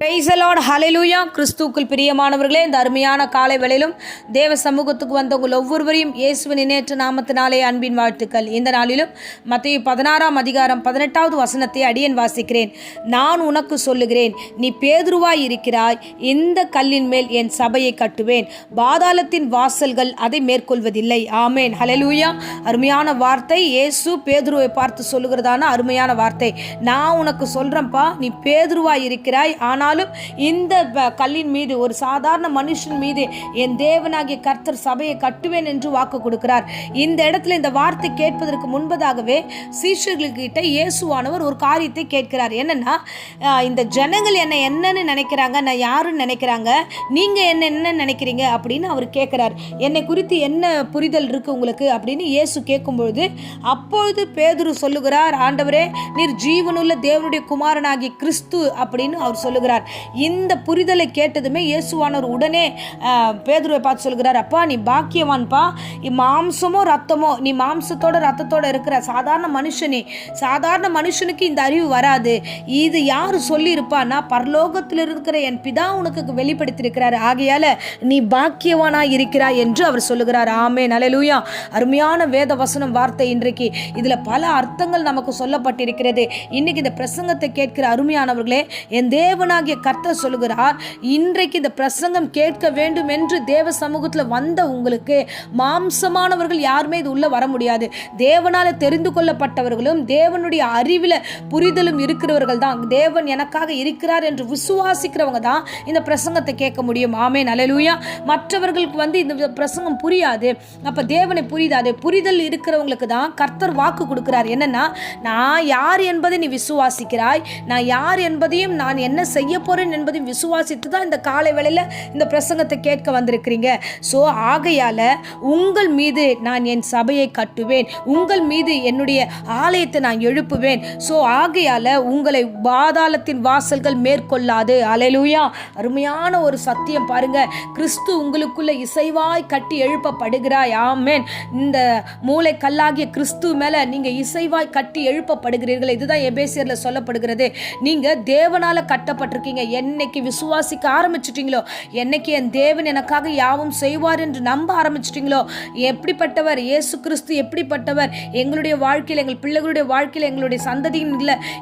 Price the Lord, ஹல்லேலூயா. கிறிஸ்துவுக்குள் பிரியமானவர்களே, இந்த அருமையான காலை வேளையிலும் தேவ சமூகத்துக்கு வந்த உங்கள் ஒவ்வொருவரையும் இயேசுவின் இணையற்ற நாமத்தினாலே அன்பின் வாழ்த்துக்கள். இந்த நாளிலும் மத்தேயு 16 அதிகாரம் 18வது வசனத்தை அடியேன் வாசிக்கிறேன். நான் உனக்கு சொல்லுகிறேன், நீ பேதுருவாய் இருக்கிறாய், இந்த கல்லின் மேல் என் சபையை கட்டுவேன், பாதாளத்தின் வாசல்கள் அதை மேற்கொள்வதில்லை. ஆமேன், ஹல்லேலூயா. அருமையான வார்த்தை. இயேசு பேதுருவை பார்த்து சொல்லுகிறதான அருமையான வார்த்தை. நான் உனக்கு சொல்றேன்ப்பா, நீ பேதுருவாய் இருக்கிறாய், ஆனாலும் இந்த கல்லின் மீது, ஒரு சாதாரண மனுஷன் மீது என் தேவனாகிய கர்த்தர் சபையை கட்டுவேன் என்று வாக்கு கொடுக்கிறார். இந்த இடத்துல இந்த வார்த்தை கேட்பதற்கு முன்பதாகவே சீஷர்களுக்கிட்ட இயேசுவானவர் ஒரு காரியத்தை கேட்கிறார். என்னன்னா, இந்த ஜனங்கள் என்ன என்னன்னு நினைக்கிறாங்க, நான் யாருன்னு நினைக்கிறாங்க, நீங்க என்ன நினைக்கிறீங்க அப்படின்னு அவர் கேட்கிறார். என்னை குறித்து என்ன புரிதல் இருக்கு உங்களுக்கு அப்படின்னு இயேசு கேட்கும்பொழுது, அப்பொழுது பேதுரு சொல்லுகிறார், ஆண்டவரே, நீர் ஜீவனுள்ள தேவனுடைய குமாரனாகிய கிறிஸ்து அப்படின்னு அவர் சொல்லுகிறார். இந்த புரிதலை கேட்டதுமே இயேசுவானவர் உடனே பேதுருவை பார்த்து சொல்கிறார், அப்பா நீ பாக்கியவான்பா, மாம்சமோ ரத்தமோ, நீ மாம்சத்தோட ரத்தத்தோட இருக்கிற சாதாரண மனுஷனே, சாதாரண மனுஷனுக்கு இந்த அறிவு வராது. இது யாரு சொல்லி இருப்பான்னா, பரலோகத்தில் இருக்கிற என் பிதா உனக்கு வெளிப்படுத்தியிருக்கிறார், ஆகையால நீ பாக்கியவானாய் இருக்கிறாய் என்று அவர் சொல்லுகிறார். ஆமென், ஹல்லேலூயா. அருமையான வேத வசனம் வார்த்தை. இன்றைக்கு இதுல பல அர்த்தங்கள் நமக்கு சொல்லப்பட்டிருக்கிறது. இன்னைக்கு இந்த பிரசங்கத்தை கேட்கிற அருமையானவர்களே, என் தேவனாகிய கர்த்தர் சொல்லுகிறார், இன்றைக்கு இந்த பிரசங்கம் கேட்க வேண்டும் என்று தேவ சமூகத்தில் வந்த உங்களுக்கு, மாம்சமானவர்கள் யாருமே இது உள்ள வர முடியாது. தேவனால தெரிந்து கொள்ளப்பட்டவர்களும் தேவனுடைய அறிவில புரிதலும் இருக்கிறவர்கள் தான், தேவன் எனக்காக இருக்கிறார் என்று விசுவாசிக்கிறவங்க தான் இந்த பிரசங்கத்தை கேட்க முடியும். ஆமென், ஹல்லேலூயா. மற்றவர்களுக்கு இந்த பிரசங்கம் புரியாது, அப்ப தேவனை புரியாது. புரிதல் இருக்கிறவங்களுக்கு தான் கர்த்தர் வாக்கு கொடுக்கிறார். என்னன்னா, நான் யார் என்பதை நீ விசுவாசிக்கிறாய், நான் யார் என்பதையும் நான் என்ன செய்ய போறேன் என்பதையும் விசுவாசித்து தான் இந்த காலை வேளையில இந்த பிரசங்கத்தை கேட்க வந்திருக்கிறீங்க. சோ ஆகையால உங்கள் மீது நான் என் சபையை கட்டுவேன், உங்கள் மீது என்னுடைய ஆலயத்தை நான் எழுப்புவேன். சோ ஆகையால உங்களை பாதாளத்தின் வாசல்கள் மேற்கொள்ளாது. ஹல்லேலூயா. அருமையான ஒரு சத்தியம் பாருங்க. கிறிஸ்து உங்களுக்குள்ள இசைவாய் கட்டி எழுப்பப்படுகிறாய். ஆமென். இந்த மூளை கல்லாகிய கிறிஸ்து மேல நீங்க இசைவாய் கட்டி எழுப்பப்படுகிறீர்கள். இதுதான் எபேசியர்ல சொல்லப்படுகிறது. நீங்க தேவனால கட்டப்பட்டிருக்கீங்க. என்னைக்கு விசுவாசிக்க ஆரம்பிச்சிட்டீங்களோ, என்னைக்கு என் தேவன் எனக்காக யாவும் செய்வார் என்று நம்ப ஆரம்பிச்சிட்டீங்களோ, எப்படிப்பட்டவர் இயேசு கிறிஸ்து, எப்படிப்பட்டவர் எங்களுடைய வாழ்க்கையில், எங்கள் பிள்ளைகளுடைய வாழ்க்கையில், எங்களுடைய சந்ததியின்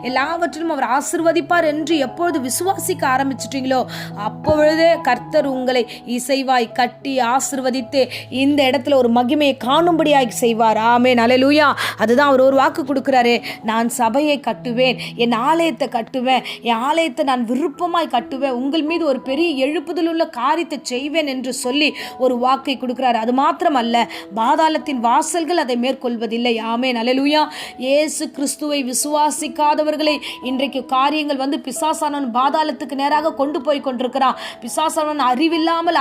எல்லாவற்றிலும் அவர் ஆசீர்வதிப்பார் என்று எப்பொழுது விசுவாசிக்க ஆரம்பிச்சிட்டீங்களோ, அப்பொழுதே கர்த்தர் உங்களை இசைவாய் கட்டி ஆசீர்வதித்து இந்த இடத்துல ஒரு மகிமையை காணும்படியாக செய்வார். ஆமென், ஹல்லேலூயா. அதுதான் அவர் ஒரு வாக்கு கொடுக்கிறாரு. நான் சபையை கட்டுவேன், என் ஆலயத்தை கட்டுவேன், என் ஆலயத்தை நான் விருப்பமாய் கட்டுவேன், உங்கள் மீது ஒரு பெரிய எழுப்புதல் உள்ள காரியத்தை செய்வேன் என்று சொல்லி ஒரு வாக்கை கொடுக்கிறார். அது மாத்திரமல்ல, பாதாளத்தின் வாசல்கள் அதை மேற்கொள்வதில்லை. ஆமென், ஹல்லேலூயா. இயேசு கிறிஸ்துவை விசுவாசிக்காதவர்களை இன்றைக்கு காரியங்கள் பிசாசானவன் பாதாளத்துக்கு நேராக கொண்டு போய் கொண்டிருக்கிறான். பிசாசானவன் அறிவில்லாமல்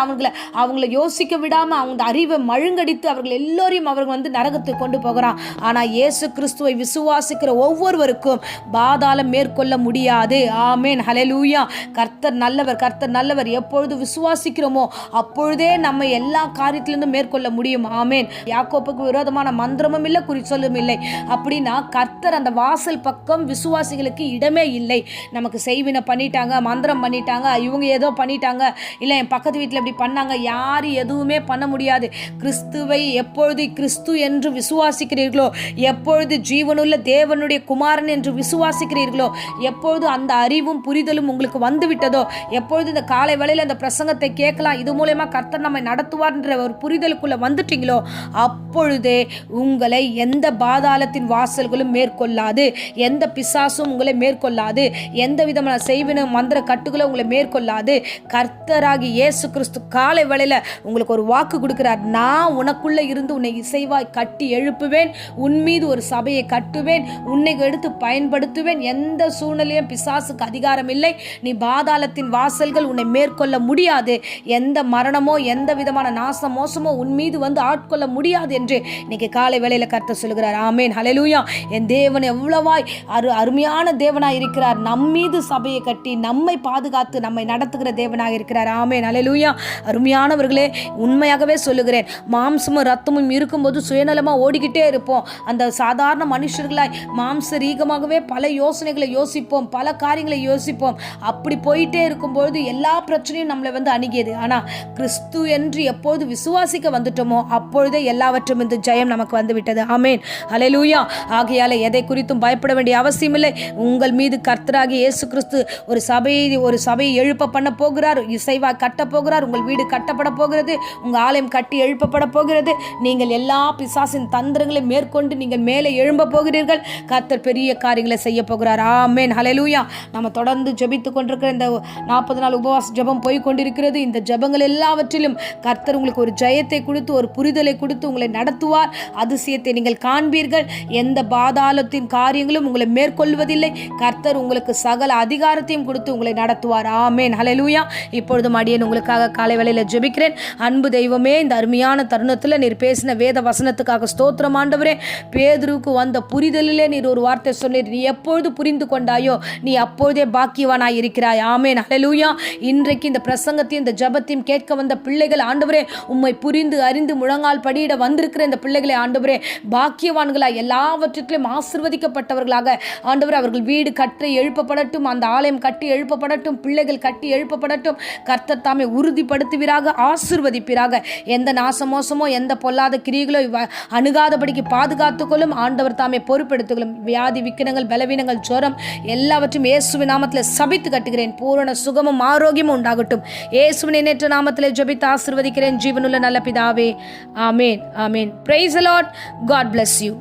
அவங்களை யோசிக்க விடாம அவங்க அறிவை மழுங்கடித்து அவர்கள் எல்லோரையும் அவர்கள் நரகத்துக்கு கொண்டு போகிறான். ஆனா இயேசு கிறிஸ்துவை விசுவாசிக்கிற ஒவ்வொருவருக்கும் பாதாளம் மேற்கொள்ள முடியாது. ஆமென், ஹல்லேலூயா. கர்த்தர் நல்லவர், கர்த்தர் நல்லவர். எப்பொழுது விசுவாசிக்கிறோமோ அப்பொழுதே நம்ம எல்லா காரியத்திலிருந்தும் மேற்கொள்ள முடியும். ஆமென். யாக்கோப்புக்கு விரோதமான மந்திரமும் இல்லை, குறிச்சொல்லும் இல்லை. அப்படின்னா கர்த்தர் அந்த வாசல் பக்கம் விசுவாசிகளுக்கு இடமே இல்லை. நமக்கு செய்வினை பண்ணிட்டாங்க, மந்திரம் பண்ணிட்டாங்க, இவங்க ஏதோ பண்ணிட்டாங்க, இல்லை என் பக்கத்து வீட்டில் இப்படி பண்ணாங்க, யாரும் எதுவுமே பண்ண முடியாது. கிறிஸ்துவை எப்பொழுது கிறிஸ்து என்று விசுவாசிக்கிறீர்களோ, எப்பொழுது ஜீவனுள்ள தேவனுடைய குமாரன் என்று விசுவாசிக்கிறீர்களோ, எப்பொழுது அந்த அறிவும் புரிதலும் உங்களுக்கு வந்துவிட்டதோ, எப்பொழுது இந்த காலை வேளையில அந்த பிரசங்கத்தை கேட்கலாம், இது மூலமா கர்த்தர் நம்மை நடத்துவார் என்ற ஒரு புரிதலுக்குள்ள வந்துட்டீங்களோ, அப்பொழுதே உங்களை எந்த பாதாளத்தின் வாசல்களும் மேற்கொள்ளாது, எந்த பிசாசும் உங்களை மேற்கொள்ளாது, எந்த விதமான செய்வின மந்திர கட்டுகளும் உங்களை மேற்கொள்ளாது. கர்த்தராகி இயேசு கிறிஸ்து காலை வேளையில உங்களுக்கு ஒரு வாக்கு கொடுக்கிறார். நான் உனக்குள்ள இருந்து உன்னை இசைவாய் கட்டி எழுப்புவேன், உன் மீது ஒரு சபையை கட்டுவேன், உன்னை எடுத்து பயன்படுத்துவேன், எந்த சூழ்நிலையும் பிசாசுக்கு அதிகாரம் இல்லை, நீ பாதாளத்தின் வாசல்கள் உன்னை மேற்கொள்ள முடியாது, எந்த மரணமோ எந்த விதமான நாச மோசமோ உன் மீது ஆட்கொள்ள முடியாது என்று இன்னைக்கு காலை வேளையில கர்த்தர் சொல்கிறார். ஆமென், ஹல்லேலூயா. என் தேவன் எவ்வளவாய் அருமையான தேவனாய் இருக்கிறார். நம் மீது சபையை கட்டி நம்மை பாதுகாத்து நம்மை நடத்துகிற தேவனாக இருக்கிறார். ஆமென், ஹல்லேலூயா. அருமையானவர்களே, உண்மையாகவே சொல்லுகிறேன், மாம்சமும் ரத்தமும் இருக்கும்போது சுயநலமா ஓடிக்கிட்டே இருப்போம். அந்த சாதாரண மனுஷர்களாய் மாம்சரீகமாகவே பல யோசனைகளை யோசிப்போம், பல காரியங்களை யோசிப்போம். அப்படி போயிட்டே இருக்கும்பொழுது எல்லா பிரச்சனையும் நம்மளை வந்து அணுகியது. ஆனால் கிறிஸ்து என்று எப்போது விசுவாசிக்க வந்துட்டோமோ அப்பொழுதே எல்லாவற்றும் இந்த ஜெயம் நமக்கு வந்து விட்டது. ஆமேன், ஹல்லேலூயா. ஆகையால எதை குறித்தும் பயப்பட வேண்டிய அவசியம் இல்லை. உங்கள் மீது கர்த்தராகிய இயேசு கிறிஸ்து ஒரு சபையை எழுப்ப பண்ண போகிறார், இசைவா கட்ட போகிறார். உங்கள் வீடு கட்டப்பட போகிறது, உங்கள் ஆலயம் கட்டி எழுப்பப்பட போகிறது. நீங்கள் எல்லா பிசாசின் தந்திரங்களை மேற்கொண்டு நீங்கள் மேலே எழும்ப போகிறீர்கள். கர்த்தர் பெரிய காரியங்களை செய்ய போகிறார். ஆமென், ஹல்லேலூயா. நம்ம தொடர்ந்து ஜெபித்து கொண்டிருக்கிற இந்த 40 நாள் உபவாச ஜெபம் போய் கொண்டிருக்கிறது. இந்த ஜெபங்கள் எல்லாவற்றிலும் கர்த்தர் உங்களுக்கு ஒரு ஜெயத்தை கொடுத்து ஒரு புரிதலை கொடுத்து உங்களை நடத்துவார். அதிசயத்தை நீங்கள் காண்பீர்கள். எந்த பாதாளத்தின் காரியங்களும் உங்களை மேற்கொள்வதில்லை. கர்த்தர் உங்களுக்கு சகல அதிகாரத்தையும் கொடுத்து உங்களை நடத்துவார். ஆமென், ஹல்லேலூயா. இப்பொழுது அடியேன் உங்களுக்காக காலை வேளையில் ஜெபிக்கிறேன். அன்பு தெய்வமே, இந்த அருமையான தருணத்தில் நீர் பேசின வேத வசனத்துக்காக ஸ்தோத்திரம் ஆண்டவரே. பேதுருவுக்கு வந்த புரிதலிலே நீர் ஒரு வார்த்தை சொன்னீர், நீ எப்பொழுது புரிந்து கொண்டாயோ நீ அப்பொழுதே பாக்கியவானாய் இருக்கிறாய். ஆமென், ஹல்லேலூயா. இன்றைக்கு இந்த பிரசங்கத்தையும் இந்த ஜெபத்தையும் கேட்க வந்த பிள்ளைகள் ஆண்டவரே, உம்மை புரிந்து அறிந்து முழங்கால் படியிட வந்திருக்கிற இந்த பிள்ளைகளை ஆண்டவரே பாக்கியவான்களாய் எல்லாவற்றிலும் ஆசீர்வதிக்கப்பட்டவர்களாக ஆண்டவரே அவர்கள் வீடு கட்டி எழுப்பப்படட்டும், அந்த ஆலயம் கட்டி எழுப்பப்படட்டும், பிள்ளைகள் கட்டி எழுப்பப்படட்டும். கர்த்தர் தாமே உறுதிப்படுத்துவீராக, ஆசீர்வதிப்பீராக. எந்த நாசமோசமோ எந்த பொல்லாத கிரியைகளோ அணுகாதபடிக்கு பாதுகாத்துக்கொள்ளும். ஆண்டவர் தாமே பொறுப்பெடுத்துக்கொள்ளும். வியாதி விக்கினங்கள் பலவீனங்கள் ஜுரம் எல்லாவற்றும் இயேசுவின் நாமத்தில் சபித்து கட்டுகிறேன். பூரண சுகமும் ஆரோக்கியமும் உண்டாகட்டும். இயேசுவின் எண்ணற்ற நாமத்தில் ஜெபித்து ஆசீர்வதிக்கிறேன் ஜீவனுள்ள நல்ல பிதாவே. ஆமேன், ஆமேன். Praise the lord. God bless you.